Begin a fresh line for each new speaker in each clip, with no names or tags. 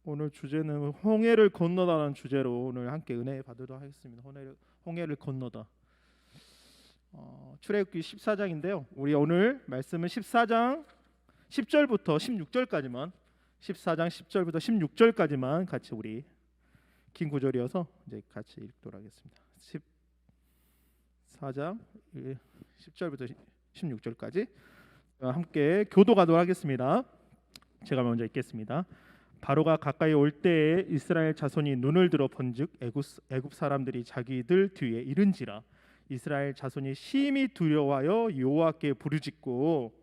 오늘 주제는 홍해를 건너다라는 주제로 오늘 함께 은혜 받으도록 하겠습니다. 홍해를 건너다. 출애굽기 14장인데요. 우리 오늘 말씀은 14장 10절부터 16절까지만 14장 10절부터 16절까지만 같이 우리 긴 구절이어서 이제 같이 읽도록 하겠습니다. 14장 10절부터 16절까지 함께 교도가도록 하겠습니다. 제가 먼저 읽겠습니다. 바로가 가까이 올 때에 이스라엘 자손이 눈을 들어 본즉 애굽 사람들이 자기들 뒤에 이른지라. 이스라엘 자손이 심히 두려워하여 여호와께 부르짖고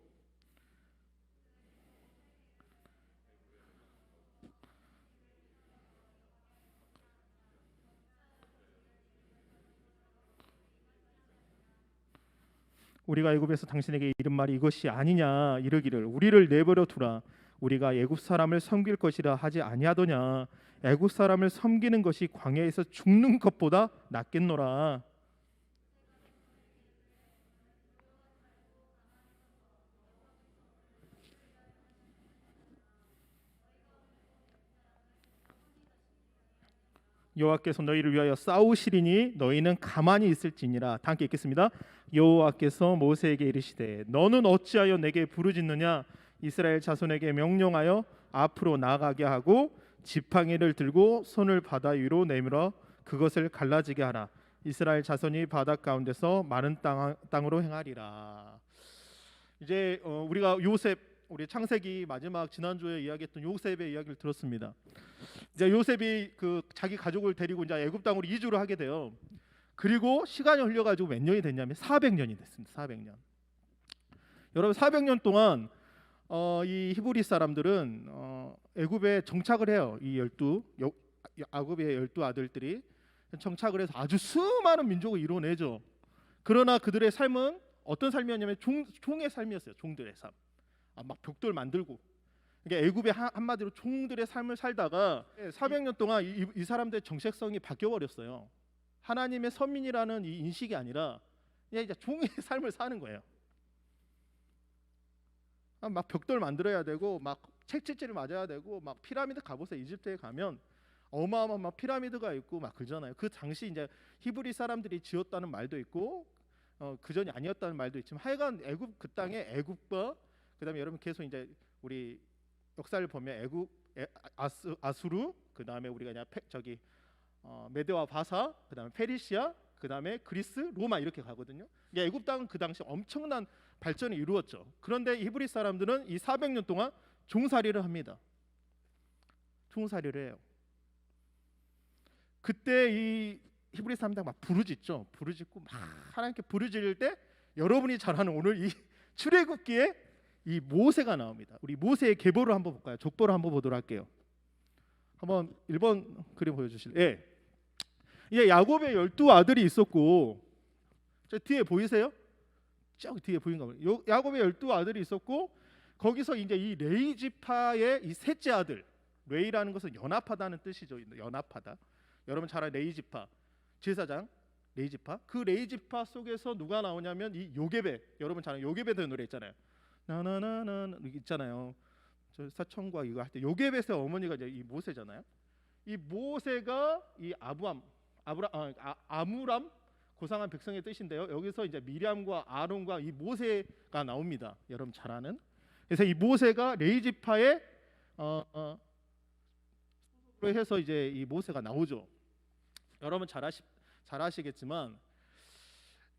우리가 애굽에서 당신에게 이른 말이 이것이 아니냐 이르기를 우리를 내버려 두라. 우리가 애굽 사람을 섬길 것이라 하지 아니하더냐. 애굽 사람을 섬기는 것이 광야에서 죽는 것보다 낫겠노라. 여호와께서 너희를 위하여 싸우시리니 너희는 가만히 있을지니라. 다 함께 읽겠습니다. 여호와께서 모세에게 이르시되 너는 어찌하여 내게 부르짖느냐. 이스라엘 자손에게 명령하여 앞으로 나아가게 하고 지팡이를 들고 손을 바다 위로 내밀어 그것을 갈라지게 하라. 이스라엘 자손이 바다 가운데서 마른 땅으로 행하리라. 이제 우리가 우리 창세기 마지막 지난주에 이야기했던 요셉의 이야기를 들었습니다. 이제 요셉이 그 자기 가족을 데리고 이제 애굽 땅으로 이주를 하게 돼요. 그리고 시간이 흘려가지고 몇 년이 됐냐면 400년이 됐습니다. 400년. 여러분 400년 동안 이 히브리 사람들은 애굽에 정착을 해요. 야곱의 12 아들들이 정착을 해서 아주 수많은 민족을 이뤄내죠. 그러나 그들의 삶은 어떤 삶이었냐면 종의 삶이었어요. 종들의 삶. 막 벽돌 만들고. 그러니까 애굽의 한마디로 종들의 삶을 살다가 400년 동안 이 사람들의 정체성이 바뀌어 버렸어요. 하나님의 선민이라는 이 인식이 아니라 그냥 이제 종의 삶을 사는 거예요. 막 벽돌 만들어야 되고 막 책찍질을 맞아야 되고 막 피라미드 가보세요. 이집트에 가면 어마어마한 막 피라미드가 있고 막 그러잖아요. 그 당시 이제 히브리 사람들이 지었다는 말도 있고 그 전이 아니었다는 말도 있지만 하여간 애굽 그 땅에 애굽과 그다음에 여러분 계속 이제 우리 역사를 보면 아수르 그다음에 우리가 그냥 메데와 바사 그다음에 페르시아 그다음에 그리스 로마 이렇게 가거든요. 애굽 땅은 그 당시 엄청난 발전이 이루었죠. 그런데 히브리 사람들은 이 400년 동안 종살이를 합니다. 종살이를 해요. 그때 이 히브리 사람들 막 부르짖죠. 부르짖고 막 하나님께 부르짖을 때 여러분이 잘 아는 오늘 이 출애굽기에 이 모세가 나옵니다. 우리 모세의 계보를 한번 볼까요? 족보를 한번 보도록 할게요. 한번 1번 그림 보여주실래요? 예. 야곱의 12 아들이 있었고 저 뒤에 보이세요? 저 뒤에 보인가 봐요. 야곱의 12 아들이 있었고 거기서 이제 이 레위 지파의 이 셋째 아들, 레위라는 것은 연합하다는 뜻이죠. 연합하다. 여러분 잘 아는 레위 지파 제사장 레위 지파. 그 레위 지파 속에서 누가 나오냐면 이 요게벳. 여러분 잘 아는 요게벳의 노래 있잖아요. 나나나나 있잖아요. 저 사천과 이거 할 때 요게벳의 어머니가 이제 이 모세잖아요. 이 모세가 이 아무람 고상한 백성의 뜻인데요. 여기서 이제 미리암과 아론과 이 모세가 나옵니다. 여러분 잘 아는. 그래서 이 모세가 레위 지파의 해서 이제 이 모세가 나오죠. 여러분 잘 아시겠지만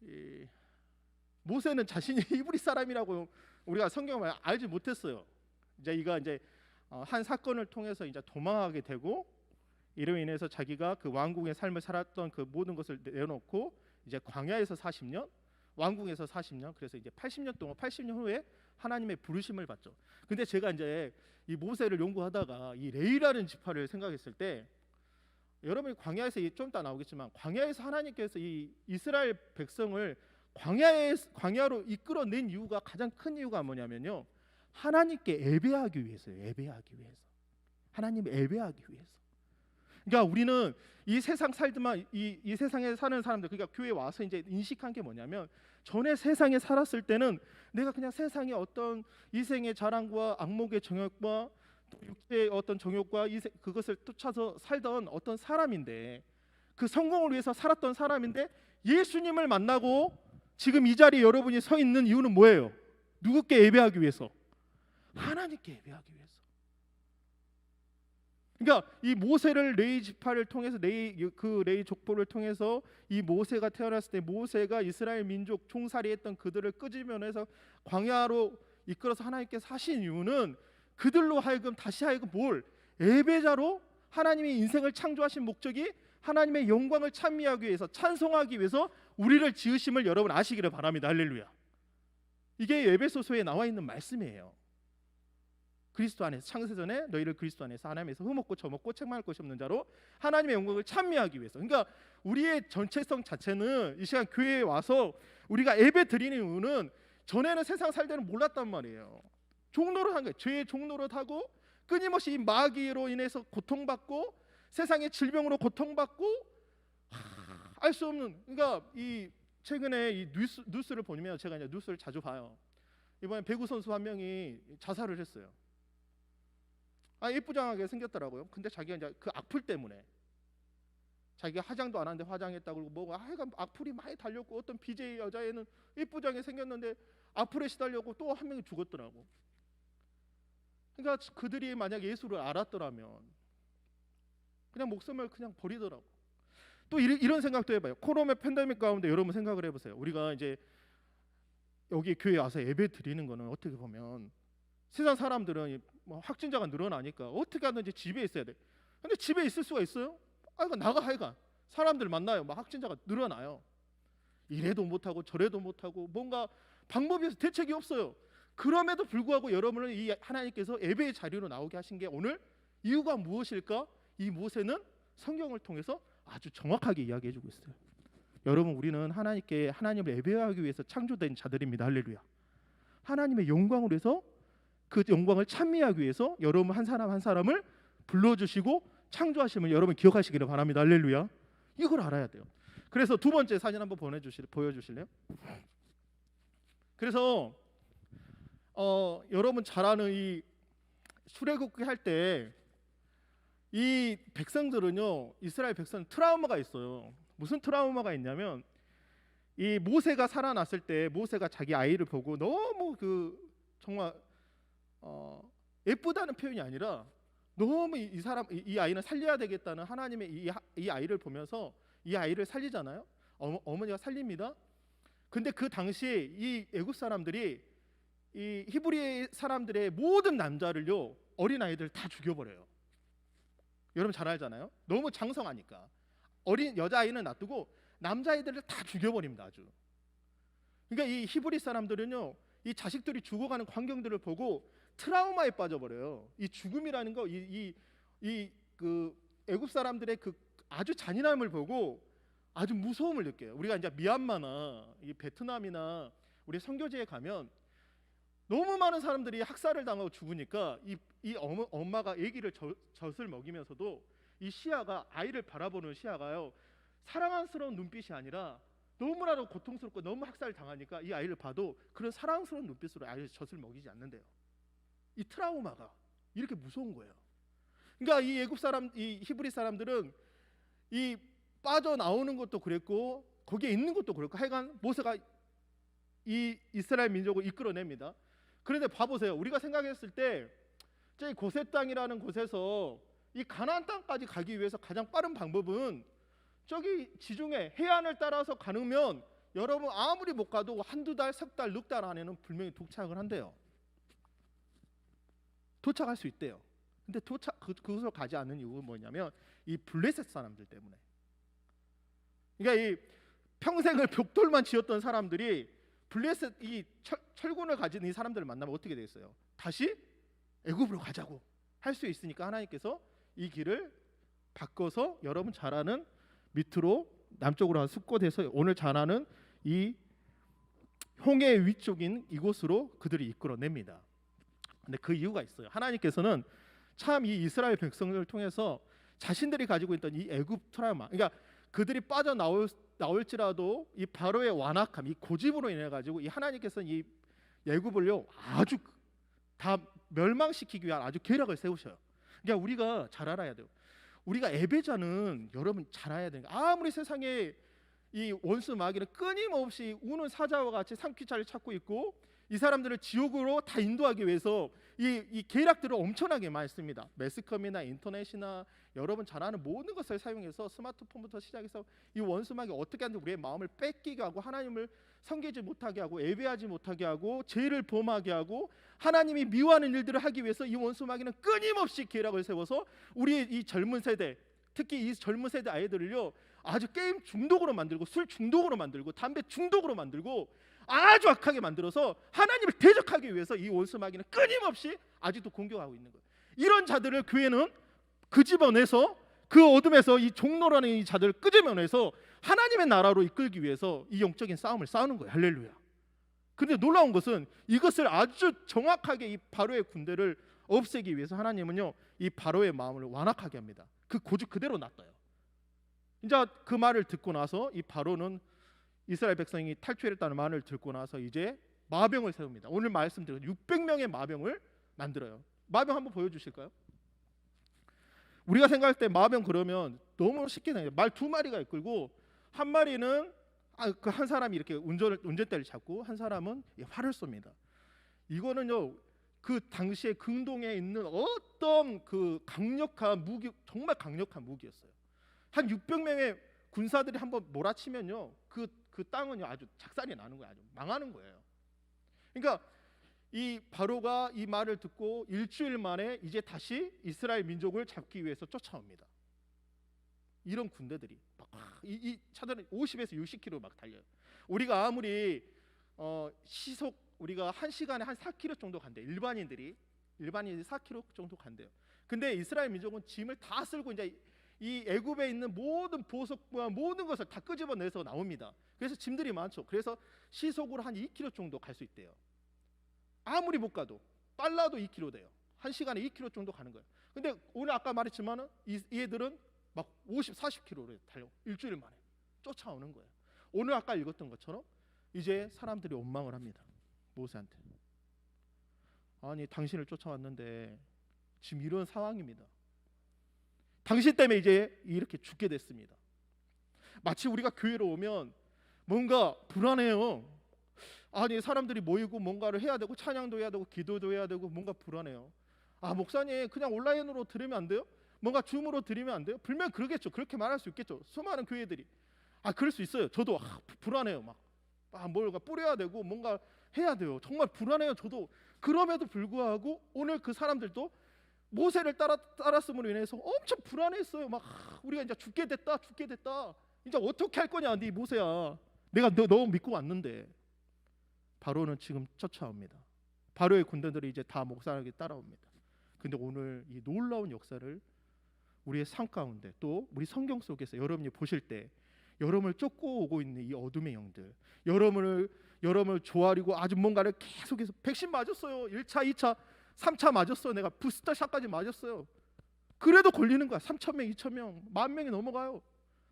이 모세는 자신이 히브리 사람이라고 우리가 성경을 알지 못했어요. 이제 한 사건을 통해서 이제 도망하게 되고 이로 인해서 자기가 그 왕궁의 삶을 살았던 그 모든 것을 내놓고 이제 광야에서 40년, 왕궁에서 40년, 그래서 이제 80년 후에 하나님의 부르심을 받죠. 근데 제가 이제 이 모세를 연구하다가 이 레위라는 지파를 생각했을 때 여러분이 광야에서 좀 이따 나오겠지만 광야에서 하나님께서 이 이스라엘 백성을 광야로 이끌어낸 이유가 가장 큰 이유가 뭐냐면요. 하나님께 예배하기 위해서요. 예배하기 위해서. 하나님을 예배하기 위해서. 그러니까 우리는 이 세상 살지만 이 세상에 사는 사람들, 그러니까 교회에 와서 이제 인식한 게 뭐냐면 전에 세상에 살았을 때는 내가 그냥 세상의 어떤 이생의 자랑과 악몽의 정욕과 육체의 어떤 정욕과 그것을 쫓아서 살던 어떤 사람인데, 그 성공을 위해서 살았던 사람인데, 예수님을 만나고 지금 이 자리에 여러분이 서 있는 이유는 뭐예요? 누구께 예배하기 위해서? 하나님께 예배하기 위해서. 그러니까 이 모세를 레위 지파를 통해서 레위 족보를 통해서 이 모세가 태어났을 때 모세가 이스라엘 민족 종살이했던 그들을 끄집어내서 광야로 이끌어서 하나님께서 하신 이유는 그들로 하여금 다시 하여금 예배자로 하나님의 인생을 창조하신 목적이 하나님의 영광을 찬미하기 위해서, 찬송하기 위해서 우리를 지으심을 여러분 아시기를 바랍니다. 할렐루야. 이게 에베소서에 나와 있는 말씀이에요. 그리스도 안에서, 창세전에 너희를 그리스도 안에서 하나님에서 흠없고 점없고 책망할 것이 없는 자로 하나님의 영광을 찬미하기 위해서. 그러니까 우리의 전체성 자체는 이 시간 교회에 와서 우리가 예배 드리는 이유는 전에는 세상 살 때는 몰랐단 말이에요. 종노릇 한 거예요. 죄의 종노릇하고 끊임없이 이 마귀로 인해서 고통받고 세상의 질병으로 고통받고 알 수 없는. 그러니까 이 최근에 이 뉴스를 보면, 제가 이제 뉴스를 자주 봐요. 이번에 배구 선수 한 명이 자살을 했어요. 예쁘장하게 생겼더라고요. 근데 자기가 이제 그 악플 때문에, 자기가 화장도 안 하는데 화장했다고 그러고 뭐가 하여간 악플이 많이 달렸고, 어떤 BJ 여자애는 예쁘장하게 생겼는데 악플에 시달려고 또 한 명이 죽었더라고. 그러니까 그들이 만약 예수를 알았더라면 그냥 목숨을 그냥 버리더라고. 또 이런 생각도 해봐요. 코로나 팬데믹 가운데 여러분 생각을 해보세요. 우리가 이제 여기 교회 와서 예배 드리는 거는 어떻게 보면 세상 사람들은 뭐 확진자가 늘어나니까 어떻게 하든지 집에 있어야 돼. 근데 집에 있을 수가 있어요? 나가 하여간 사람들 만나요. 막 확진자가 늘어나요. 이래도 못하고 저래도 못하고 뭔가 방법이 없어, 대책이 없어요. 그럼에도 불구하고 여러분을 이 하나님께서 예배의 자리로 나오게 하신 게 오늘 이유가 무엇일까? 이 모세는 성경을 통해서 아주 정확하게 이야기해주고 있어요. 여러분, 우리는 하나님을 예배하기 위해서 창조된 자들입니다. 할렐루야. 하나님의 영광을 위해서, 그 영광을 찬미하기 위해서 여러분 한 사람 한 사람을 불러주시고 창조하심을 여러분 기억하시기를 바랍니다. 할렐루야. 이걸 알아야 돼요. 그래서 두 번째 사진 한번 보여주실래요? 그래서 여러분 잘 아는 이 출애굽기 할 때 이 백성들은요, 이스라엘 백성은 트라우마가 있어요. 무슨 트라우마가 있냐면, 이 모세가 살아났을 때 모세가 자기 아이를 보고 너무 정말 예쁘다는 표현이 아니라 너무 이 아이는 살려야 되겠다는 하나님의 이 아이를 보면서 이 아이를 살리잖아요. 어머니가 살립니다. 근데 그 당시에 이 애굽 사람들이 이 히브리 사람들의 모든 남자를요, 어린 아이들 다 죽여버려요. 여러분 잘 알잖아요. 너무 장성하니까 어린 여자아이는 놔두고 남자아이들을 다 죽여버립니다. 아주. 그러니까 이 히브리 사람들은요, 이 자식들이 죽어가는 광경들을 보고 트라우마에 빠져버려요. 이 죽음이라는 거, 그 애굽 사람들의 그 아주 잔인함을 보고 아주 무서움을 느껴요. 우리가 이제 미얀마나 이 베트남이나 우리 선교지에 가면 너무 많은 사람들이 학살을 당하고 죽으니까 이 엄마가 아기를 젖을 먹이면서도 이 시야가, 아이를 바라보는 시야가요, 사랑스러운 눈빛이 아니라 너무나도 고통스럽고 너무 학살을 당하니까 이 아이를 봐도 그런 사랑스러운 눈빛으로 아이를 젖을 먹이지 않는데요. 이 트라우마가 이렇게 무서운 거예요. 그러니까 이 애굽 사람, 이 히브리 사람들은 이 빠져나오는 것도 그랬고 거기에 있는 것도 그렇고 하여간 모세가 이 이스라엘 민족을 이끌어냅니다. 그런데 봐보세요. 우리가 생각했을 때 저기 고셋 땅이라는 곳에서 이 가나안 땅까지 가기 위해서 가장 빠른 방법은 저기 지중해 해안을 따라서 가면 여러분 아무리 못 가도 한두 달, 석 달, 넉 달 안에는 분명히 도착을 한대요. 도착할 수 있대요. 근데 그곳으로 가지 않는 이유가 뭐냐면 이 블레셋 사람들 때문에. 그러니까 이 평생을 벽돌만 지었던 사람들이 블레셋 이 철군을 가진 이 사람들을 만나면 어떻게 되겠어요? 다시 애굽으로 가자고 할 수 있으니까 하나님께서 이 길을 바꿔서 여러분 잘 아는 밑으로 남쪽으로 숙고돼서 오늘 잘 아는 이 홍해 위쪽인 이곳으로 그들이 이끌어냅니다. 근데 그 이유가 있어요. 하나님께서는 참 이 이스라엘 백성들을 통해서 자신들이 가지고 있던 이 애굽 트라우마, 그러니까 그들이 나올지라도 이 바로의 완악함, 이 고집으로 인해 가지고 이 하나님께서는 이 애굽을요 아주 다 멸망시키기 위한 아주 계략을 세우셔요. 그러니까 우리가 잘 알아야 돼요. 우리가 애배자는 여러분 잘 알아야 돼요. 아무리 세상에 이 원수 마귀는 끊임없이 우는 사자와 같이 삼키자를 찾고 있고 이 사람들을 지옥으로 다 인도하기 위해서 이 계략들을 엄청나게 많이 씁니다. 매스컴이나 인터넷이나 여러분 잘 아는 모든 것을 사용해서 스마트폰부터 시작해서 이 원수 마귀가 어떻게 하는지 우리의 마음을 뺏기게 하고 하나님을 섬기지 못하게 하고 예배하지 못하게 하고 죄를 범하게 하고 하나님이 미워하는 일들을 하기 위해서 이 원수 마귀는 끊임없이 계략을 세워서 우리의 이 젊은 세대, 특히 이 젊은 세대 아이들을요 아주 게임 중독으로 만들고 술 중독으로 만들고 담배 중독으로 만들고 아주 악하게 만들어서 하나님을 대적하기 위해서 이 원수 마귀는 끊임없이 아직도 공격하고 있는 거예요. 이런 자들을 교회는 끄집어내서 그 어둠에서 이 종로라는 이 자들을 끄집어내서 하나님의 나라로 이끌기 위해서 이 영적인 싸움을 싸우는 거예요. 할렐루야. 그런데 놀라운 것은 이것을 아주 정확하게 이 바로의 군대를 없애기 위해서 하나님은요 이 바로의 마음을 완악하게 합니다. 그 고집 그대로 놔둬요. 이제 그 말을 듣고 나서 이 바로는 이스라엘 백성이 탈출했다는 말을 듣고 나서 이제 마병을 세웁니다. 오늘 말씀드린 600명의 마병을 만들어요. 마병 한번 보여주실까요? 우리가 생각할 때 마병 그러면 너무 쉽게 생각해요. 말 2마리가 이끌고 한 마리는 그 한 사람이 이렇게 운전대를 잡고 한 사람은 활을 쏩니다. 이거는요 그 당시에 근동에 있는 어떤 그 강력한 무기, 정말 강력한 무기였어요. 한 600명의 군사들이 한번 몰아치면요 그 땅은요 아주 작살이 나는 거예요. 아주 망하는 거예요. 그러니까 이 바로가 이 말을 듣고 일주일 만에 이제 다시 이스라엘 민족을 잡기 위해서 쫓아옵니다. 이런 군대들이 이 차들은 50에서 60km 막 달려요. 우리가 아무리 시속 우리가 1시간에 한 4km 정도 간대요. 일반인들이 4km 정도 간대요. 근데 이스라엘 민족은 짐을 다 쓸고 이제 이 애굽에 있는 모든 보석과 모든 것을 다 끄집어내서 나옵니다. 그래서 짐들이 많죠. 그래서 시속으로 한 2km 정도 갈 수 있대요. 아무리 못 가도 빨라도 2km 돼요. 1시간에 2km 정도 가는 거예요. 근데 오늘 아까 말했지만은 이 애들은 막 50, 40km를 달려 일주일 만에 쫓아오는 거예요. 오늘 아까 읽었던 것처럼 이제 사람들이 원망을 합니다. 모세한테. 아니 당신을 쫓아왔는데 지금 이런 상황입니다. 당신 때문에 이제 이렇게 죽게 됐습니다. 마치 우리가 교회로 오면 뭔가 불안해요. 아니 사람들이 모이고 뭔가를 해야 되고 찬양도 해야 되고 기도도 해야 되고 뭔가 불안해요. 아 목사님 그냥 온라인으로 들으면 안 돼요? 뭔가 줌으로 들으면 안 돼요? 분명 그러겠죠. 그렇게 말할 수 있겠죠. 수많은 교회들이 그럴 수 있어요. 저도 불안해요. 뭔가 뿌려야 되고 뭔가 해야 돼요. 정말 불안해요. 저도. 그럼에도 불구하고 오늘 그 사람들도 모세를 따랐음으로 인해서 엄청 불안했어요. 우리가 이제 죽게 됐다. 이제 어떻게 할 거냐, 네 모세야. 내가 너 믿고 왔는데. 바로는 지금 쫓아옵니다. 바로의 군대들이 이제 다 목사에게 따라옵니다. 근데 오늘 이 놀라운 역사를 우리의 삶 가운데 또 우리 성경 속에서 여러분이 보실 때 여러분을 쫓고 오고 있는 이 어둠의 영들, 여러분을 조아리고 아주 뭔가를 계속해서 백신 맞았어요. 1차, 2차, 3차 맞았어요. 내가 부스터샷까지 맞았어요. 그래도 걸리는 거야. 3,000명, 2,000명, 10,000명이 넘어가요.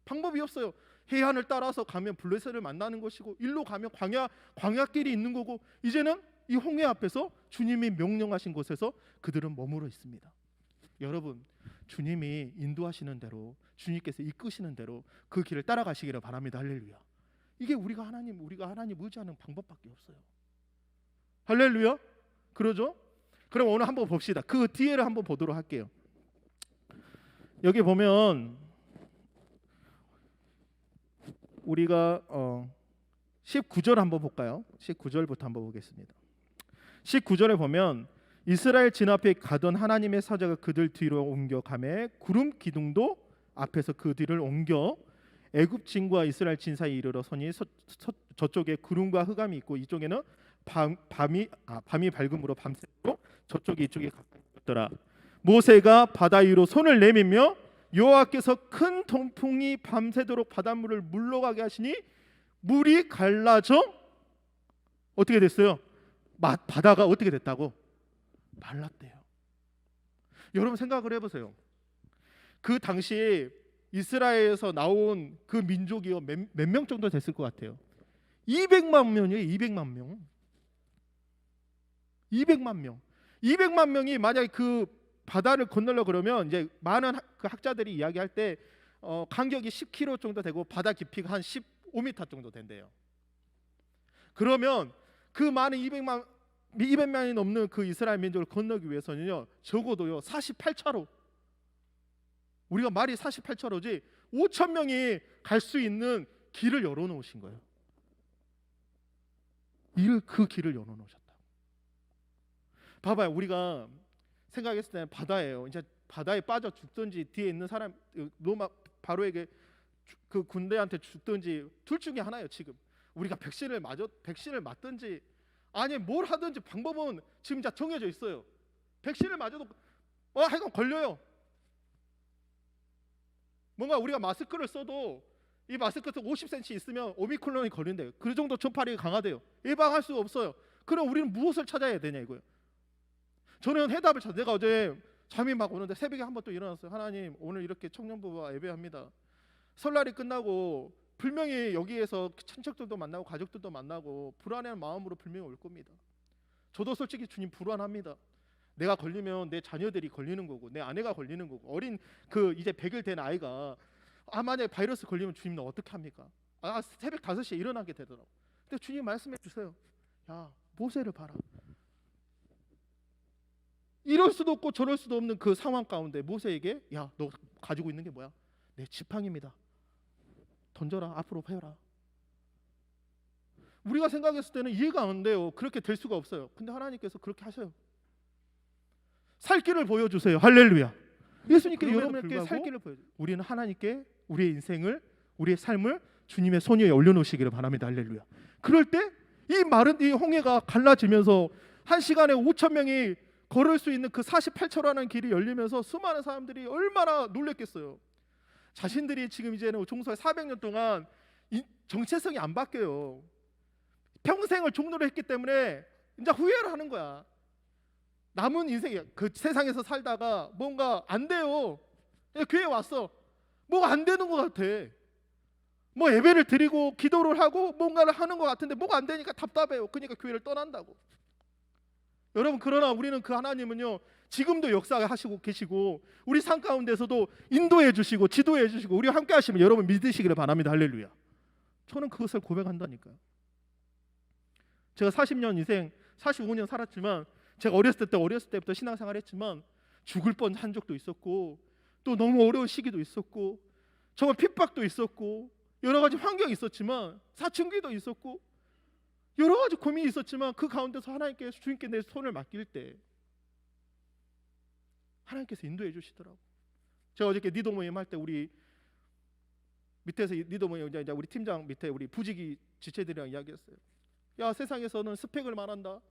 방법이 없어요. 해안을 따라서 가면 블레셋을 만나는 것이고 일로 가면 광야길이 있는 거고 이제는 이 홍해 앞에서 주님이 명령하신 곳에서 그들은 머무르 있습니다. 여러분 주님이 인도하시는 대로 주님께서 이끄시는 대로 그 길을 따라가시기를 바랍니다. 할렐루야. 이게 우리가 하나님 의지하는 방법밖에 없어요. 할렐루야. 그러죠? 그럼 오늘 한번 봅시다. 그 뒤에를 한번 보도록 할게요. 여기 보면 우리가 19절 한번 볼까요? 19절부터 한번 보겠습니다. 19절에 보면 이스라엘 진 앞에 가던 하나님의 사자가 그들 뒤로 옮겨가매 구름 기둥도 앞에서 그 뒤를 옮겨 애굽 진과 이스라엘 진 사이에 이르러 서니 저쪽에 구름과 흑암이 있고 이쪽에는 밤이 밝음으로 밤새도록 저쪽이 이쪽에 가까이 있더라. 모세가 바다 위로 손을 내밀며 여호와께서 큰 동풍이 밤새도록 바닷물을 물러가게 하시니 물이 갈라져 어떻게 됐어요? 바다가 어떻게 됐다고? 말랐대요. 여러분 생각을 해보세요. 그 당시에 이스라엘에서 나온 그 민족이요 몇 명 정도 됐을 것 같아요? 200만 명이에요. 200만 명. 200만 명이 만약에 그 바다를 건너려 그러면 이제 많은 그 학자들이 이야기할 때 간격이 10km 정도 되고 바다 깊이가 한 15m 정도 된대요. 그러면 그 많은 200만이 넘는 그 이스라엘 민족을 건너기 위해서는요, 적어도요 48차로, 우리가 말이 48차로지 5천 명이 갈 수 있는 길을 열어놓으신 거예요. 그 길을 열어놓으셨다. 봐봐요, 우리가 생각했을 때는 바다예요. 이제 바다에 빠져 죽든지 뒤에 있는 사람 로마 바로에게 그 군대한테 죽든지 둘 중에 하나예요. 지금 우리가 백신을 맞든지 아니 뭘 하든지 방법은 지금 다 정해져 있어요. 백신을 맞아도 하여간 걸려요. 뭔가 우리가 마스크를 써도 이 마스크에서 50cm 있으면 오미크론이 걸린대요. 그 정도 전파력이 강하대요. 예방할 수 없어요. 그럼 우리는 무엇을 찾아야 되냐 이거예요. 저는 해답을 찾아. 내가 어제 잠이 막 오는데 새벽에 한번 또 일어났어요. 하나님, 오늘 이렇게 청년부가 예배합니다. 설날이 끝나고 분명히 여기에서 친척들도 만나고 가족들도 만나고 불안한 마음으로 분명히 올 겁니다. 저도 솔직히 주님 불안합니다. 내가 걸리면 내 자녀들이 걸리는 거고 내 아내가 걸리는 거고 어린 그 이제 100일 된 아이가 만약에 바이러스 걸리면 주님은 어떻게 합니까? 새벽 5시에 일어나게 되더라고. 근데 주님 말씀해 주세요. 야, 모세를 봐라. 이럴 수도 없고 저럴 수도 없는 그 상황 가운데 모세에게 야, 너 가지고 있는 게 뭐야? 내 지팡이입니다. 던져라. 앞으로 해라. 우리가 생각했을 때는 이해가 안 돼요. 그렇게 될 수가 없어요. 근데 하나님께서 그렇게 하셔요. 살 길을 보여주세요. 할렐루야. 예수님께 여러분께 살 길을 보여줘요. 우리는 하나님께 우리의 인생을, 우리의 삶을 주님의 손 위에 올려놓으시기를 바랍니다. 할렐루야. 그럴 때 이 마른 이 홍해가 갈라지면서 한 시간에 5천 명이 걸을 수 있는 그 48초라는 길이 열리면서 수많은 사람들이 얼마나 놀랬겠어요. 자신들이 지금 이제는 종소에 400년 동안 정체성이 안 바뀌어요. 평생을 종로를 했기 때문에 이제 후회를 하는 거야. 남은 인생이 그 세상에서 살다가 뭔가 안 돼요. 교회에 왔어. 뭐가 안 되는 것 같아. 뭐 예배를 드리고 기도를 하고 뭔가를 하는 것 같은데 뭐가 안 되니까 답답해요. 그러니까 교회를 떠난다고. 여러분, 그러나 우리는 그 하나님은요 지금도 역사하시고 계시고 우리 삶 가운데서도 인도해 주시고 지도해 주시고 우리와 함께 하시면 여러분 믿으시기를 바랍니다. 할렐루야. 저는 그것을 고백한다니까요. 제가 40년 인생 45년 살았지만 제가 어렸을 때부터 신앙생활 했지만 죽을 뻔한 적도 있었고 또 너무 어려운 시기도 있었고 정말 핍박도 있었고 여러 가지 환경이 있었지만 사춘기도 있었고 여러 가지 고민이 있었지만 그 가운데서 하나님께서 주님께 내 손을 맡길 때 하나님께서 인도해 주시더라고. 제가 어저께 리더 모임 할 때 우리 밑에서 리더 모임 이제 우리 팀장 밑에 우리 부지기 지체들이랑 이야기했어요. 야, 세상에서는 스펙을 말한다.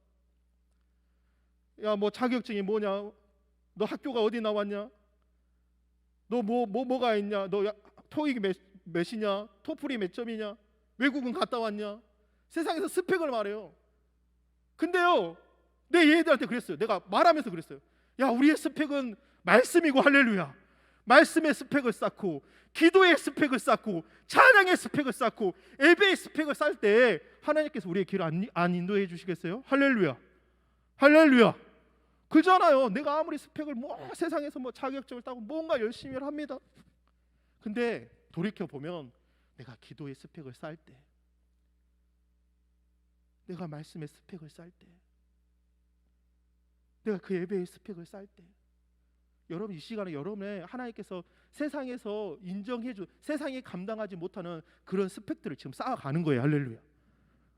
야, 뭐 자격증이 뭐냐? 너 학교가 어디 나왔냐? 너 뭐가 있냐? 너 토익이 몇이냐? 토플이 몇 점이냐? 외국은 갔다 왔냐? 세상에서 스펙을 말해요. 근데요, 내 얘들한테 그랬어요. 내가 말하면서 그랬어요. 야, 우리의 스펙은 말씀이고 할렐루야. 말씀의 스펙을 쌓고 기도의 스펙을 쌓고 찬양의 스펙을 쌓고 예배의 스펙을 쌓을 때 하나님께서 우리의 길을 안 인도해 주시겠어요? 할렐루야. 할렐루야. 그잖아요. 내가 아무리 스펙을 세상에서 자격증을 따고 뭔가 열심히 합니다. 근데 돌이켜 보면 내가 기도의 스펙을 쌓을 때, 내가 말씀의 스펙을 쌓을 때, 내가 그 예배의 스펙을 쌓을 때, 여러분 이 시간에 여러분의 하나님께서 세상에서 인정해준 세상이 감당하지 못하는 그런 스펙들을 지금 쌓아가는 거예요. 할렐루야.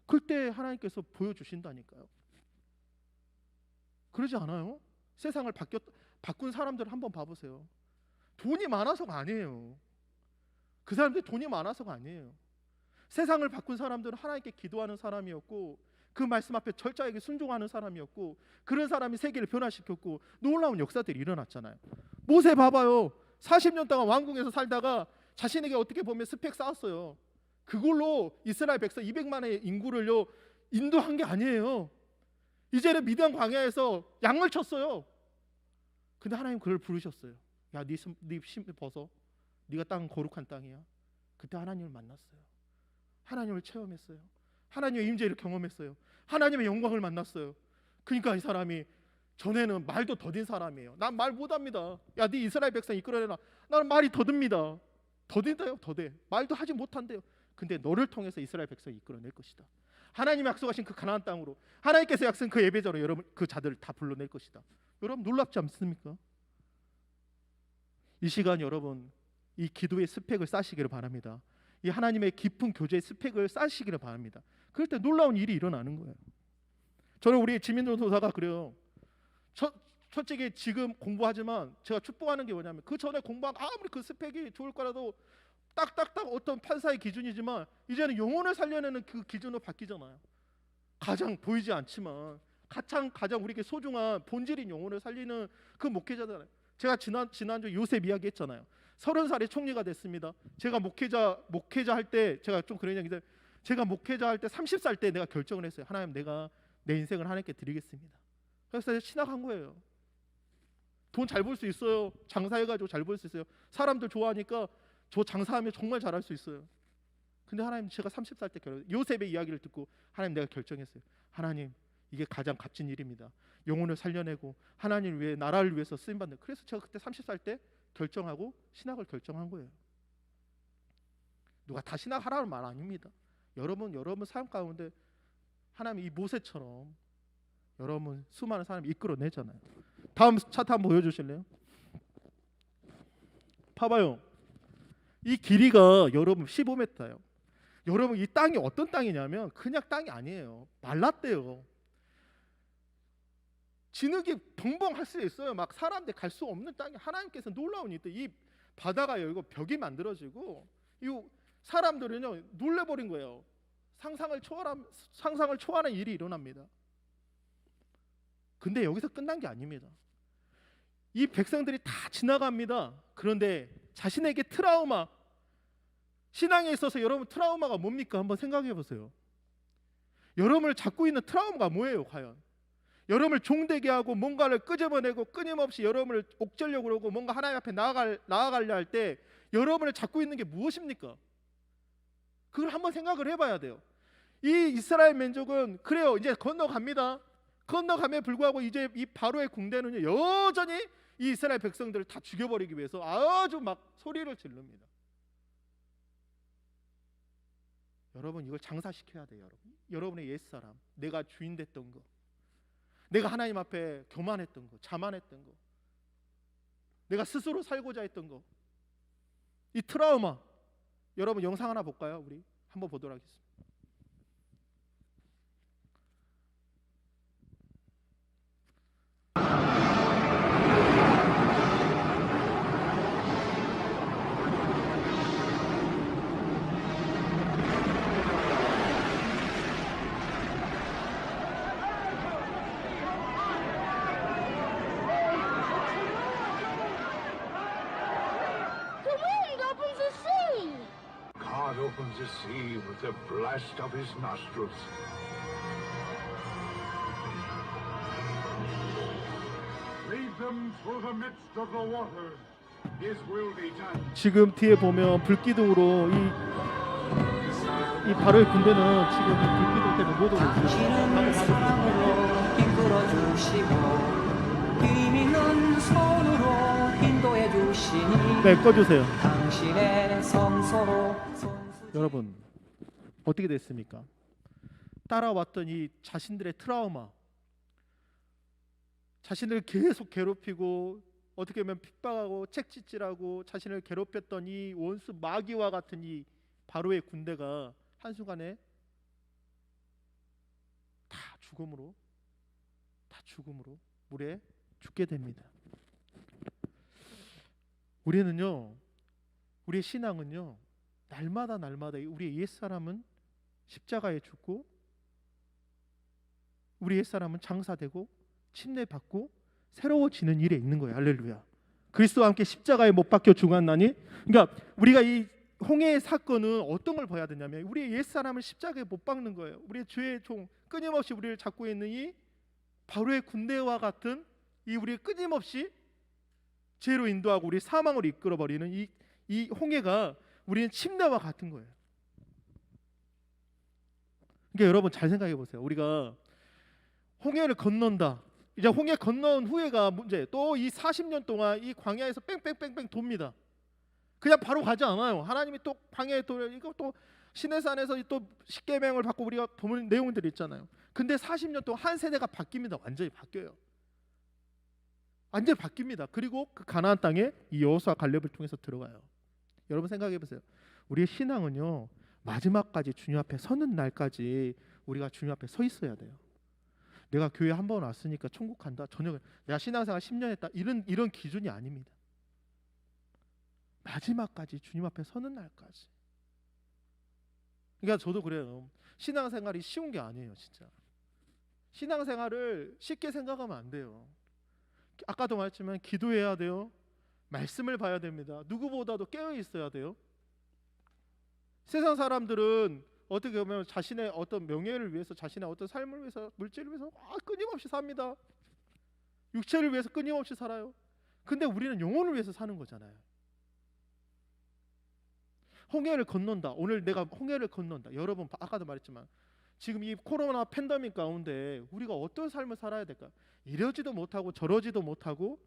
그때 하나님께서 보여주신다니까요. 그러지 않아요? 세상을 바꾼 사람들을 한번 봐보세요. 돈이 많아서가 아니에요. 그 사람들이 돈이 많아서가 아니에요. 세상을 바꾼 사람들은 하나님께 기도하는 사람이었고 그 말씀 앞에 절자하게 순종하는 사람이었고 그런 사람이 세계를 변화시켰고 놀라운 역사들이 일어났잖아요. 모세 봐봐요. 40년 동안 왕궁에서 살다가 자신에게 어떻게 보면 스펙 쌓았어요. 그걸로 이스라엘 백성 200만의 인구를요 인도한 게 아니에요. 이제는 미디안 광야에서 양을 쳤어요. 근데 하나님 그를 부르셨어요. 야, 네 심 벗어. 네가 땅은 거룩한 땅이야. 그때 하나님을 만났어요. 하나님을 체험했어요. 하나님의 임재를 경험했어요. 하나님의 영광을 만났어요. 그러니까 이 사람이 전에는 말도 더딘 사람이에요. 난 말 못합니다. 야, 네 이스라엘 백성 이끌어내라. 나는 말이 더듭니다. 더딘다요, 더대. 말도 하지 못한대요. 근데 너를 통해서 이스라엘 백성이 이끌어낼 것이다. 하나님이 약속하신 그 가나안 땅으로, 하나님께서 약속한 그 예배자로 여러분 그 자들을 다 불러낼 것이다. 여러분 놀랍지 않습니까? 이 시간 여러분 이 기도의 스펙을 쌓으시기를 바랍니다. 이 하나님의 깊은 교제의 스펙을 쌓으시기를 바랍니다. 그럴 때 놀라운 일이 일어나는 거예요. 저는 우리 지민도 도사가 그래요. 솔직히 지금 공부하지만 제가 축복하는 게 뭐냐면 그 전에 공부한 아무리 그 스펙이 좋을 거라도 딱딱딱 어떤 판사의 기준이지만 이제는 영혼을 살려내는 그 기준으로 바뀌잖아요. 가장 보이지 않지만 가장 우리에게 소중한 본질인 영혼을 살리는 그 목회자잖아요. 제가 지난주 요셉 이야기 했잖아요. 30살에 총리가 됐습니다. 제가 목회자 할 때 제가 좀 그런 얘기인데 제가 목회자 할 때 30살 때 내가 결정을 했어요. 하나님, 내가 내 인생을 하나님께 드리겠습니다. 그래서 신학한 거예요. 돈 잘 벌 수 있어요. 장사해가지고 잘 벌 수 있어요. 사람들 좋아하니까 저 장사하면 정말 잘할 수 있어요. 근데 하나님, 제가 30살 때 요셉의 이야기를 듣고 하나님, 내가 결정했어요. 하나님, 이게 가장 값진 일입니다. 영혼을 살려내고 하나님 위해, 나라를 위해서 쓰임받는. 그래서 제가 그때 30살 때 결정하고 신학을 결정한 거예요. 누가 다 신학하라는 말 아닙니다. 여러분 삶 가운데 하나님 이 모세처럼 여러분 수많은 사람이 이끌어내잖아요. 다음 차트 한번 보여주실래요? 봐봐요. 이 길이가 여러분 15m예요. 여러분 이 땅이 어떤 땅이냐면 그냥 땅이 아니에요. 말랐대요. 진흙이 벙벙할 수 있어요. 막 사람들 갈 수 없는 땅이 하나님께서 놀라운 일들. 이 바다가 열고 벽이 만들어지고 이 사람들은요 놀래버린 거예요. 상상을 초월한 일이 일어납니다. 근데 여기서 끝난 게 아닙니다. 이 백성들이 다 지나갑니다. 그런데 자신에게 트라우마, 신앙에 있어서 여러분 트라우마가 뭡니까? 한번 생각해 보세요. 여러분을 잡고 있는 트라우마가 뭐예요 과연? 여러분을 종되게 하고 뭔가를 끄집어내고 끊임없이 여러분을 옥죄려고 그러고 뭔가 하나님 앞에 나아가려 할 때 여러분을 잡고 있는 게 무엇입니까? 그걸 한번 생각을 해봐야 돼요. 이 이스라엘 민족은 그래요. 이제 건너갑니다. 건너감에 불구하고 이제 이 바로의 군대는요 여전히 이 이스라엘 백성들을 다 죽여버리기 위해서 아주 막 소리를 지릅니다. 여러분 이걸 장사시켜야 돼요. 여러분의 옛사람, 내가 주인 됐던 거, 내가 하나님 앞에 교만했던 거, 자만했던 거, 내가 스스로 살고자 했던 거, 이 트라우마. 여러분 영상 하나 볼까요? 우리 한번 보도록 하겠습니다.
Opens the sea with the blast of his nostrils. Lead them through the midst of the waters. His will be done.
지금 뒤에 보면 불기둥으로 이 바로의 군대는 지금 이 불기둥 때문에 못 오고
당신은 사랑으로 이끌어 주시고 힘있는 손으로 인도해 주시니
네, 꺼주세요.
당신의 성소로
여러분 어떻게 됐습니까? 따라왔던 이 자신들의 트라우마, 자신을 계속 괴롭히고 어떻게 보면 핍박하고 책짓질하고 자신을 괴롭혔던 이 원수 마귀와 같은 이 바로의 군대가 한순간에 다 죽음으로 물에 죽게 됩니다. 우리는요, 우리의 신앙은요, 날마다 우리의 옛사람은 십자가에 죽고 우리 옛사람은 장사되고 침례받고 새로워지는 일에 있는 거예요. 할렐루야. 그리스도와 함께 십자가에 못 박혀 죽었나니. 그러니까 우리가 이 홍해의 사건은 어떤 걸 봐야 되냐면 우리의 옛사람을 십자가에 못 박는 거예요. 우리의 죄의 종, 끊임없이 우리를 잡고 있는 이 바로의 군대와 같은 이 우리의 끊임없이 죄로 인도하고 우리 사망으로 이끌어버리는 이 홍해가 우리는 침례와 같은 거예요. 그러니까 여러분 잘 생각해 보세요. 우리가 홍해를 건넌다. 이제 홍해 건너온 후에가 문제. 또 이 40년 동안 이 광야에서 뺑뺑뺑뺑 돕니다. 그냥 바로 가지 않아요. 하나님이 또 광야에 또 이거 또 시내산에서 또 십계명을 받고 우리가 보는 내용들이 있잖아요. 근데 40년 동안 한 세대가 바뀝니다. 완전히 바뀌어요. 완전히 바뀝니다. 그리고 그 가나안 땅에 이 여호수아 갈렙을 통해서 들어가요. 여러분 생각해 보세요. 우리의 신앙은요, 마지막까지 주님 앞에 서는 날까지 우리가 주님 앞에 서 있어야 돼요. 내가 교회 한 번 왔으니까 천국 간다. 전혀 내가 신앙생활 10년 했다. 이런 기준이 아닙니다. 마지막까지 주님 앞에 서는 날까지. 그러니까 저도 그래요. 신앙생활이 쉬운 게 아니에요, 진짜. 신앙생활을 쉽게 생각하면 안 돼요. 아까도 말했지만 기도해야 돼요. 말씀을 봐야 됩니다. 누구보다도 깨어 있어야 돼요. 세상 사람들은 어떻게 보면 자신의 어떤 명예를 위해서, 자신의 어떤 삶을 위해서, 물질을 위해서 끊임없이 삽니다. 육체를 위해서 끊임없이 살아요. 근데 우리는 영혼을 위해서 사는 거잖아요. 홍해를 건넌다. 오늘 내가 홍해를 건넌다. 여러분 아까도 말했지만 지금 이 코로나 팬데믹 가운데 우리가 어떤 삶을 살아야 될까? 이러지도 못하고 저러지도 못하고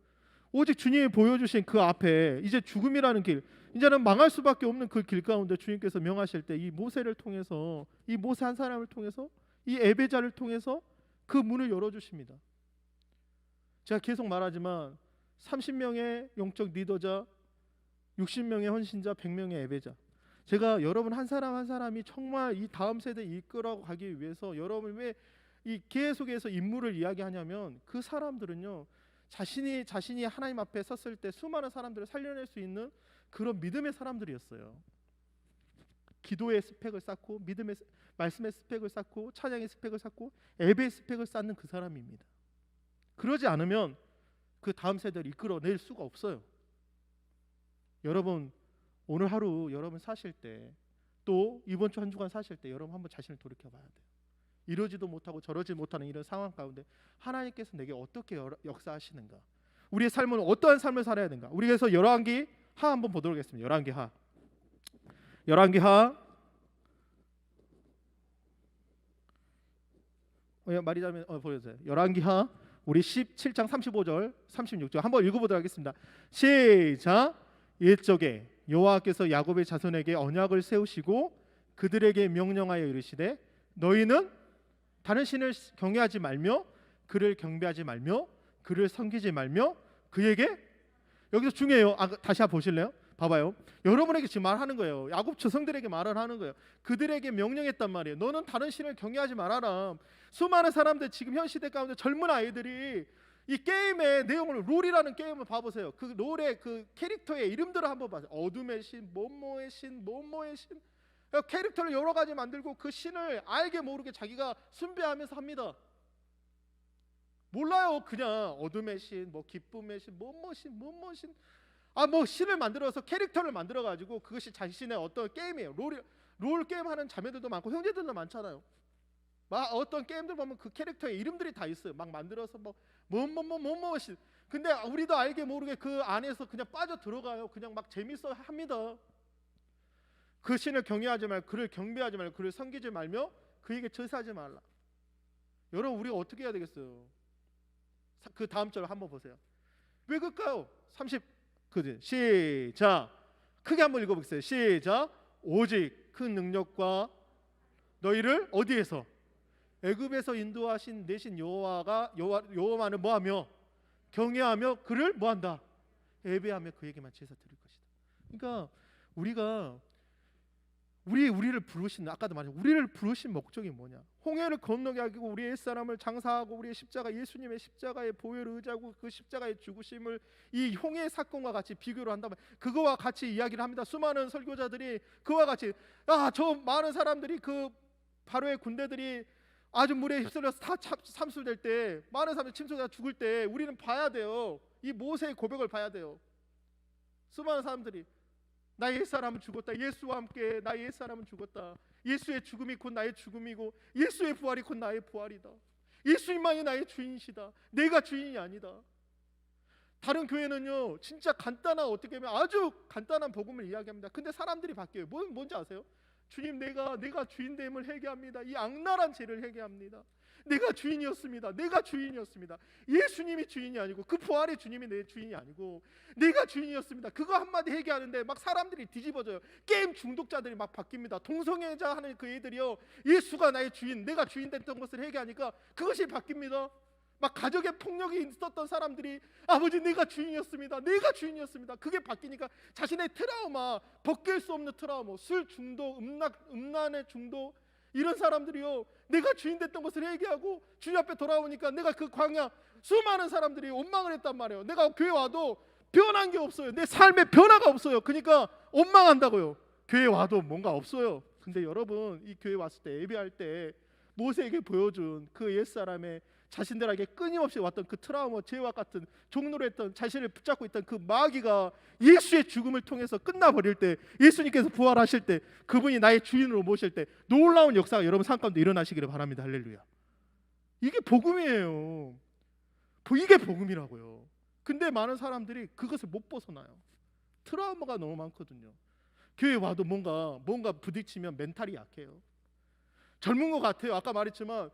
오직 주님이 보여주신 그 앞에 이제 죽음이라는 길, 이제는 망할 수밖에 없는 그 길 가운데 주님께서 명하실 때 이 모세를 통해서, 이 모세 한 사람을 통해서, 이 에베자를 통해서 그 문을 열어주십니다. 제가 계속 말하지만 30명의 영적 리더자, 60명의 헌신자, 100명의 에베자. 제가 여러분 한 사람 한 사람이 정말 이 다음 세대 이끌어 가기 위해서 여러분 왜 이 계속해서 인물을 이야기하냐면 그 사람들은요 자신이 하나님 앞에 섰을 때 수많은 사람들을 살려낼 수 있는 그런 믿음의 사람들이었어요. 기도의 스펙을 쌓고 믿음의 말씀의 스펙을 쌓고 찬양의 스펙을 쌓고 예배의 스펙을 쌓는 그 사람입니다. 그러지 않으면 그 다음 세대를 이끌어낼 수가 없어요. 여러분 오늘 하루 여러분 사실 때 또 이번 주 한 주간 사실 때 여러분 한번 자신을 돌이켜 봐야 돼요. 이러지도 못하고 저러지 못하는 이런 상황 가운데 하나님께서 내게 어떻게 역사하시는가? 우리의 삶은 어떠한 삶을 살아야 되는가? 우리 그래서 열왕기 하 한번 보도록 하겠습니다. 열왕기 하 말이자면 보여주세요. 열왕기 하 우리 17장 35절 36절 한번 읽어보도록 하겠습니다. 시작. 옛적에 여호와께서 야곱의 자손에게 언약을 세우시고 그들에게 명령하여 이르시되 너희는 다른 신을 경외하지 말며 그를 경배하지 말며 그를 섬기지 말며 그에게, 여기서 중요해요. 다시 한번 보실래요? 봐봐요. 여러분에게 지금 말하는 거예요. 야곱 조상들에게 말을 하는 거예요. 그들에게 명령했단 말이에요. 너는 다른 신을 경외하지 말아라. 수많은 사람들 지금 현 시대 가운데 젊은 아이들이 이 게임의 내용을 롤이라는 게임을 봐보세요. 그 롤의 그 캐릭터의 이름들을 한번 봐세요. 어둠의 신, 뭐뭐의 신, 뭐뭐의 신. 캐릭터를 여러 가지 만들고 그 신을 알게 모르게 자기가 숭배하면서 합니다. 몰라요. 그냥 어둠의 신, 뭐 기쁨의 신, 뭐뭐 신, 뭐뭐 신. 뭐 신을 만들어서 캐릭터를 만들어 가지고 그것이 자신의 어떤 게임이에요. 롤 게임 하는 자매들도 많고 형제들도 많잖아요. 막 어떤 게임들 보면 그 캐릭터의 이름들이 다 있어요. 막 만들어서 뭐뭐뭐뭐뭐 신. 근데 우리도 알게 모르게 그 안에서 그냥 빠져 들어가요. 그냥 막 재밌어 합니다. 그 신을 경외하지 말고 그를 경배하지 말고 그를 섬기지 말며 그에게 절사하지 말라. 여러분 우리가 어떻게 해야 되겠어요? 그 다음 절 한번 보세요. 왜 그럴까요? 30 시작. 크게 한번 읽어보겠어요. 시작. 오직 큰 능력과 너희를 어디에서? 애굽에서 인도하신 내 신 여호와는 뭐하며? 경외하며 그를 뭐한다? 예배하며 그에게만 제사 드릴 것이다. 그러니까 우리가 우리를 부르신, 아까도 말했죠. 우리를 부르신 목적이 뭐냐? 홍해를 건너게 하고 우리의 옛사람을 장사하고 우리의 십자가, 예수님의 십자가의 보혈을 의지하고 그 십자가의 죽으심을 이 홍해 사건과 같이 비교를 한다면 그거와 같이 이야기를 합니다. 수많은 설교자들이 그와 같이 저 많은 사람들이 그 바로의 군대들이 아주 물에 휩쓸려서 다 참수될 때 많은 사람들이 침수가 죽을 때 우리는 봐야 돼요. 이 모세의 고백을 봐야 돼요. 수많은 사람들이 나의 옛사람은 죽었다. 예수와 함께 나의 옛사람은 죽었다. 예수의 죽음이 곧 나의 죽음이고 예수의 부활이 곧 나의 부활이다. 예수님만이 나의 주인이시다. 내가 주인이 아니다. 다른 교회는요 진짜 간단한, 어떻게 보면 아주 간단한 복음을 이야기합니다. 근데 사람들이 바뀌어요. 뭔지 아세요? 주님 내가 주인됨을 회개합니다. 이 악랄한 죄를 회개합니다. 내가 주인이었습니다. 내가 주인이었습니다. 예수님이 주인이 아니고 그 부활의 주님이 내 주인이 아니고 내가 주인이었습니다. 그거 한마디 얘기하는데 막 사람들이 뒤집어져요. 게임 중독자들이 막 바뀝니다. 동성애자 하는 그 애들이요, 예수가 나의 주인, 내가 주인 됐던 것을 얘기하니까 그것이 바뀝니다. 막 가족의 폭력이 있었던 사람들이 아버지 내가 주인이었습니다. 내가 주인이었습니다. 그게 바뀌니까 자신의 트라우마, 벗길 수 없는 트라우마, 술 중독, 음란의 중독, 이런 사람들이요, 내가 주인 됐던 것을 얘기하고 주님 앞에 돌아오니까 내가 그 광야 수많은 사람들이 원망을 했단 말이에요. 내가 교회 와도 변한 게 없어요. 내 삶에 변화가 없어요. 그러니까 원망한다고요. 교회 와도 뭔가 없어요. 근데 여러분, 이 교회 왔을 때 예배할 때 모세에게 보여준 그 옛사람의 자신들에게 끊임없이 왔던 그 트라우마, 죄와 같은 종로를 했던 자신을 붙잡고 있던 그 마귀가 예수의 죽음을 통해서 끝나버릴 때, 예수님께서 부활하실 때, 그분이 나의 주인으로 모실 때 놀라운 역사가 여러분 삶 가운데 일어나시기를 바랍니다. 할렐루야. 이게 복음이에요. 이게 복음이라고요. 근데 많은 사람들이 그것을 못 벗어나요. 트라우마가 너무 많거든요. 교회 와도 뭔가 부딪히면 멘탈이 약해요. 젊은 것 같아요. 아까 말했지만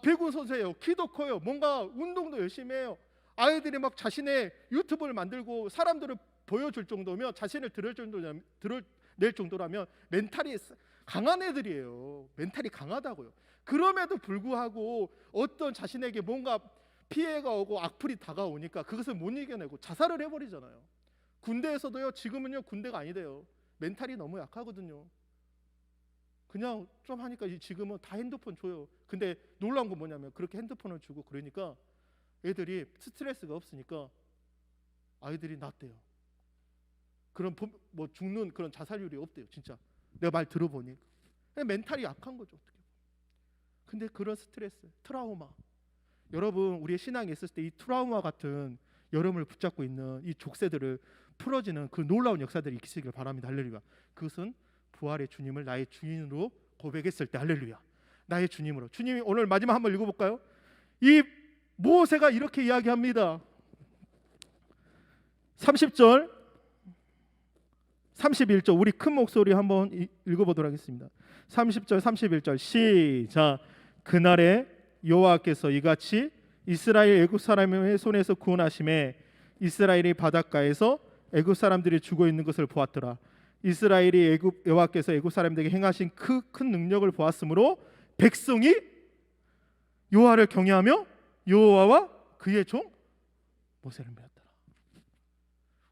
배구 선수예요. 키도 커요. 뭔가 운동도 열심히 해요. 아이들이 막 자신의 유튜브를 만들고 사람들을 보여줄 정도면, 자신을 드러낼 정도라면 멘탈이 강한 애들이에요. 멘탈이 강하다고요. 그럼에도 불구하고 어떤 자신에게 뭔가 피해가 오고 악플이 다가오니까 그것을 못 이겨내고 자살을 해버리잖아요. 군대에서도요, 지금은요 군대가 아니대요. 멘탈이 너무 약하거든요. 그냥 좀 하니까 지금은 다 핸드폰 줘요. 근데 놀라운 건 뭐냐면 그렇게 핸드폰을 주고 그러니까 애들이 스트레스가 없으니까 아이들이 낫대요. 그런 뭐 죽는 그런 자살률이 없대요. 진짜 내가 말 들어보니 멘탈이 약한 거죠. 어떻게. 근데 그런 스트레스, 트라우마, 여러분 우리의 신앙에 있을 때 이 트라우마 같은 여러분을 붙잡고 있는 이 족쇄들을 풀어지는 그 놀라운 역사들이 있으시길 바랍니다. 할렐루야. 그것은 부활의 주님을 나의 주인으로 고백했을 때, 할렐루야, 나의 주님으로. 주님이 오늘 마지막 한번 읽어볼까요? 이 모세가 이렇게 이야기합니다. 30절 31절 우리 큰 목소리 한번 읽어보도록 하겠습니다. 30절 31절 시작. 그날에 여호와께서 이같이 이스라엘 애굽 사람의 손에서 구원하심에 이스라엘이 바닷가에서 애굽 사람들이 죽어 있는 것을 보았더라. 이스라엘이 여호와께서 애굽 사람들에게 행하신 그 큰 능력을 보았으므로 백성이 여호와를 경외하며 여호와와 그의 종 모세를 믿었더라.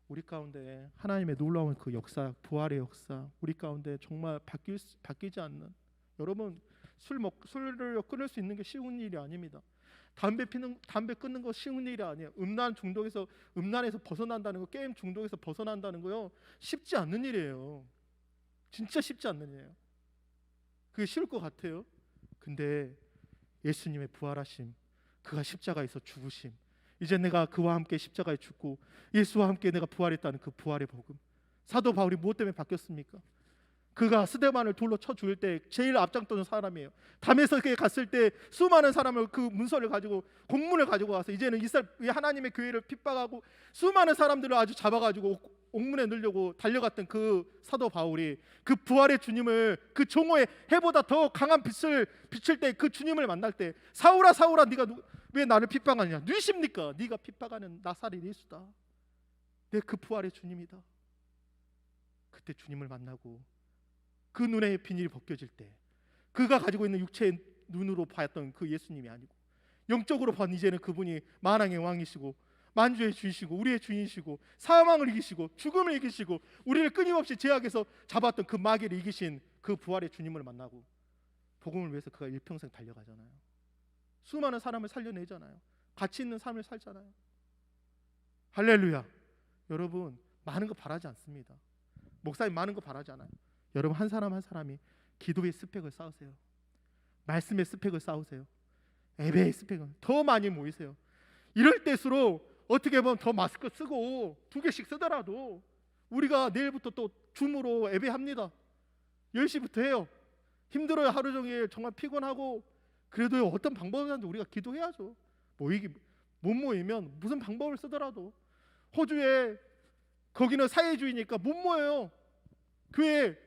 우리 가운데 하나님의 놀라운 그 역사, 부활의 역사, 우리 가운데 정말 바뀌지 않는, 여러분 술을 끊을 수 있는 게 쉬운 일이 아닙니다. 담배 끊는 거 쉬운 일이 아니에요. 음란에서 벗어난다는 거, 게임 중독에서 벗어난다는 거요, 쉽지 않는 일이에요. 진짜 쉽지 않는 일이에요. 그게 쉬울 것 같아요. 근데 예수님의 부활하심, 그가 십자가에서 죽으심, 이제 내가 그와 함께 십자가에 죽고 예수와 함께 내가 부활했다는 그 부활의 복음. 사도 바울이 무엇 때문에 바뀌었습니까? 그가 스데반을 돌로 쳐 죽일 때 제일 앞장서는 사람이에요. 다메섹에 갔을 때 수많은 사람을 그 문서를 가지고, 공문을 가지고 와서 이제는 이스라엘 하나님의 교회를 핍박하고 수많은 사람들을 아주 잡아가지고 옥문에 넣으려고 달려갔던 그 사도 바울이 그 부활의 주님을, 그 종호의 해보다 더 강한 빛을 비칠 때 그 주님을 만날 때, 사울아 사울아 네가 왜 나를 핍박하느냐, 누구십니까? 네가 핍박하는 나사렛 예수다. 내 그 부활의 주님이다. 그때 주님을 만나고 그 눈의 비닐이 벗겨질 때, 그가 가지고 있는 육체의 눈으로 봤던 그 예수님이 아니고 영적으로 본 이제는 그분이 만왕의 왕이시고 만주의 주이시고 우리의 주인이시고 사망을 이기시고 죽음을 이기시고 우리를 끊임없이 제약에서 잡았던 그 마귀를 이기신 그 부활의 주님을 만나고 복음을 위해서 그가 일평생 달려가잖아요. 수많은 사람을 살려내잖아요. 가치 있는 삶을 살잖아요. 할렐루야. 여러분 많은 거 바라지 않습니다. 목사님 많은 거 바라지 않아요. 여러분 한 사람 한 사람이 기도의 스펙을 쌓으세요. 말씀의 스펙을 쌓으세요. 예배의 스펙을 더 많이 모이세요. 이럴 때일수록 어떻게 보면 더 마스크 쓰고 2개씩 쓰더라도, 우리가 내일부터 또 줌으로 예배합니다. 10시부터 해요. 힘들어요. 하루 종일 정말 피곤하고, 그래도 어떤 방법이라도 우리가 기도해야죠. 못 모이면 무슨 방법을 쓰더라도, 호주에 거기는 사회주의니까 못 모여요. 교회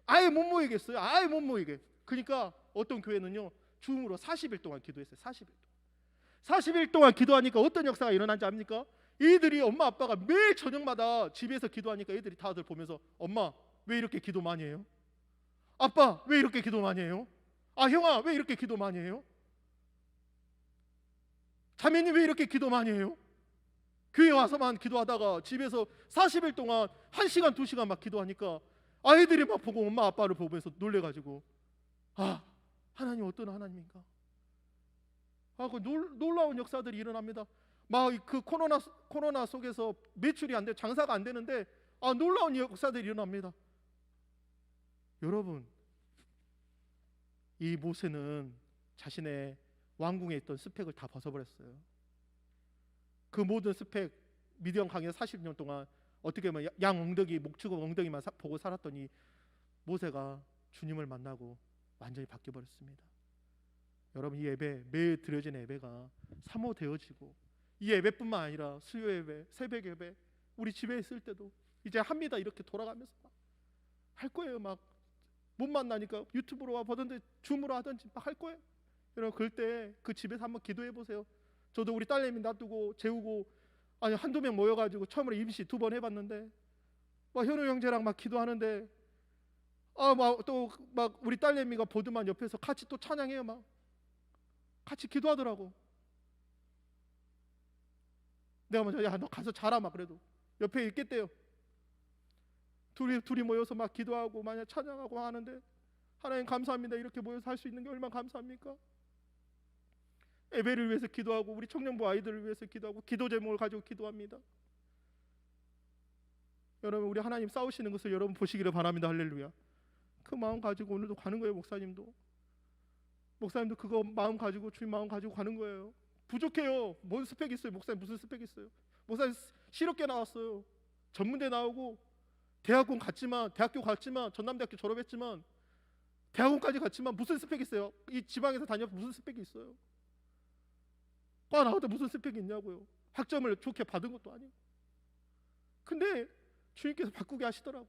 아예 못 모이겠어요. 아예 못 모이게. 그러니까 어떤 교회는요, 줌으로 40일 동안 기도했어요. 40일 동안 기도하니까 어떤 역사가 일어난지 압니까? 이들이 엄마 아빠가 매일 저녁마다 집에서 기도하니까 애들이 다들 보면서 엄마 왜 이렇게 기도 많이 해요? 아빠 왜 이렇게 기도 많이 해요? 아 형아 왜 이렇게 기도 많이 해요? 자매님 왜 이렇게 기도 많이 해요? 교회 와서만 기도하다가 집에서 40일 동안 1시간 2시간 막 기도하니까 아이들이 막 보고 엄마 아빠를 보면서 놀래가지고 아 하나님 어떤 하나님인가? 아 그 놀라운 역사들이 일어납니다. 막 그 코로나 속에서 매출이 안 돼 장사가 안 되는데 놀라운 역사들이 일어납니다. 여러분 이 모세는 자신의 왕궁에 있던 스펙을 다 벗어버렸어요. 그 모든 스펙 미디안 강에서 40년 동안 어떻게 보면 양 엉덩이 목축 엉덩이만 보고 살았던 이 모세가 주님을 만나고 완전히 바뀌어버렸습니다. 여러분 이 예배 매일 드려지는 예배가 사모되어지고 이 예배뿐만 아니라 수요 예배, 새벽 예배 우리 집에 있을 때도 이제 합니다. 이렇게 돌아가면서 막 할 거예요. 막 못 만나니까 유튜브로 보든지 줌으로 하든지 막 할 거예요. 여러분 그럴 때 그 집에서 한번 기도해 보세요. 저도 우리 딸내미 놔두고 재우고 한두 명 모여가지고 처음으로 임시 2번 해봤는데 막 현우 형제랑 막 기도하는데 막 우리 딸내미가 보드만 옆에서 같이 또 찬양해요. 막 같이 기도하더라고. 내가 먼저 야 너 가서 자라 막 그래도 옆에 있겠대요. 둘이 모여서 막 기도하고 만약 찬양하고 하는데 하나님 감사합니다. 이렇게 모여서 할 수 있는 게 얼마나 감사합니까? 예배를 위해서 기도하고 우리 청년부 아이들을 위해서 기도하고 기도 제목을 가지고 기도합니다. 여러분 우리 하나님 싸우시는 것을 여러분 보시기를 바랍니다. 할렐루야. 그 마음 가지고 오늘도 가는 거예요. 목사님도 그거 마음 가지고 주님 마음 가지고 가는 거예요. 부족해요. 뭔 스펙이 있어요? 목사님 무슨 스펙이 있어요? 목사님 실업계 나왔어요. 전문대 나오고 대학교 갔지만 전남대학교 졸업했지만 대학원까지 갔지만 무슨 스펙이 있어요? 이 지방에서 다녀서 무슨 스펙이 있어요? 과 나올 때 무슨 스펙이 있냐고요. 학점을 좋게 받은 것도 아니고. 근데 주님께서 바꾸게 하시더라고.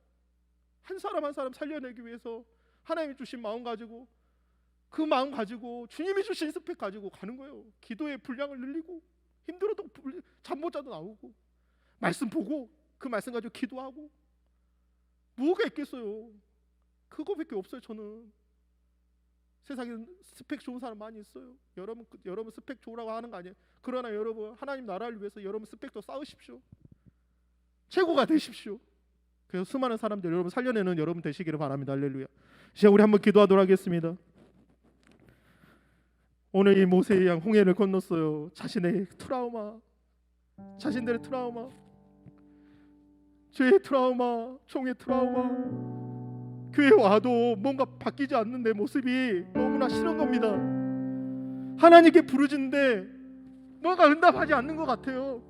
한 사람 한 사람 살려내기 위해서 하나님이 주신 마음 가지고 그 마음 가지고 주님이 주신 스펙 가지고 가는 거예요. 기도의 분량을 늘리고 힘들어도 잠 못 자도 나오고 말씀 보고 그 말씀 가지고 기도하고 뭐가 있겠어요. 그거밖에 없어요. 저는 세상에 스펙 좋은 사람 많이 있어요. 여러분 스펙 좋으라고 하는 거 아니에요. 그러나 여러분 하나님 나라를 위해서 여러분 스펙도 쌓으십시오. 최고가 되십시오. 그래서 수많은 사람들 여러분 살려내는 여러분 되시기를 바랍니다. 할렐루야. 이제 우리 한번 기도하도록 하겠습니다. 오늘 이 모세의 양 홍해를 건넜어요. 자신들의 트라우마, 죄의 트라우마, 총의 트라우마, 교회 와도 뭔가 바뀌지 않는 내 모습이 너무나 싫은 겁니다. 하나님께 부르짖는데 뭔가 응답하지 않는 것 같아요.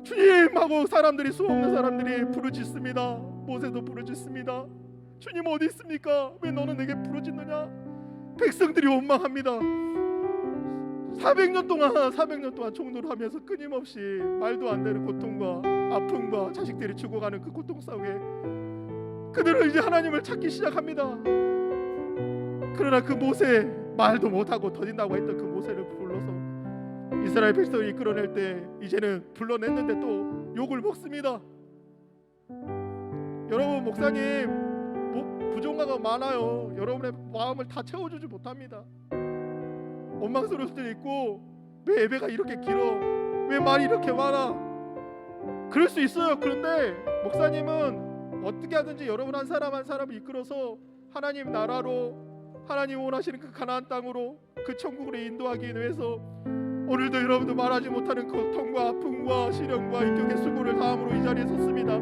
주님하고 사람들이 수없는 사람들이 부르짖습니다. 모세도 부르짖습니다. 주님 어디 있습니까? 왜 너는 내게 부르짖느냐? 백성들이 원망합니다. 400년 동안 총노를 하면서 끊임없이 말도 안 되는 고통과 아픔과 자식들이 죽어가는 그 고통 속에 그들은 이제 하나님을 찾기 시작합니다. 그러나 그 모세 말도 못하고 더딘다고 했던 그 모세를 불러서 이스라엘 백성을 이끌어낼 때 이제는 불러냈는데 또 욕을 먹습니다. 여러분 목사님 부족함가 많아요. 여러분의 마음을 다 채워주지 못합니다. 원망스러울 수도 있고 왜 예배가 이렇게 길어? 왜 말이 이렇게 많아? 그럴 수 있어요. 그런데 목사님은 어떻게 하든지 여러분 한 사람 한 사람을 이끌어서 하나님 나라로 하나님 원하시는 그 가나안 땅으로 그 천국으로 인도하기 위해서 오늘도 여러분도 말하지 못하는 고통과 아픔과 시련과 인격의 수고를 다함으로 이 자리에 섰습니다.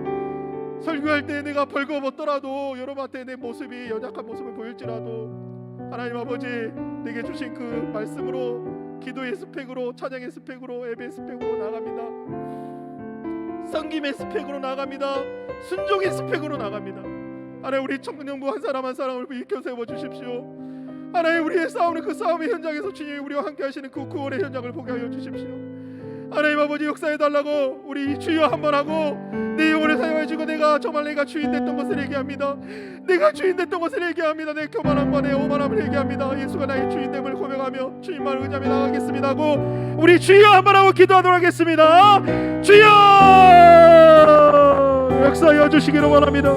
설교할 때 내가 벌거벗더라도 여러분한테 내 모습이 연약한 모습을 보일지라도 하나님 아버지 내게 주신 그 말씀으로 기도의 스펙으로 찬양의 스펙으로 예배의 스펙으로 나갑니다. 섬김의 스펙으로 나갑니다. 순종의 스펙으로 나갑니다. 하나님 우리 청년부 한 사람 한 사람을 일으켜 세워 주십시오. 하나님 우리의 싸우는 그 싸움의 현장에서 주님이 우리와 함께 하시는 그 구원의 현장을 보게 하여 주십시오. 하나님 아버지 역사해 달라고 우리 주여 한번 하고 내 영혼을 사용해 가지고 내가 정말 내가 주인 됐던 것을 얘기합니다. 내가 주인 됐던 것을 얘기합니다. 내 교만함과 내 오만함을 얘기합니다. 예수가 나의 주인됨을 고백하며 주님만을 의지하며 나가겠습니다 하고 우리 주여 한번 하고 기도하도록 하겠습니다. 주여 역사하여 주시기를 원합니다.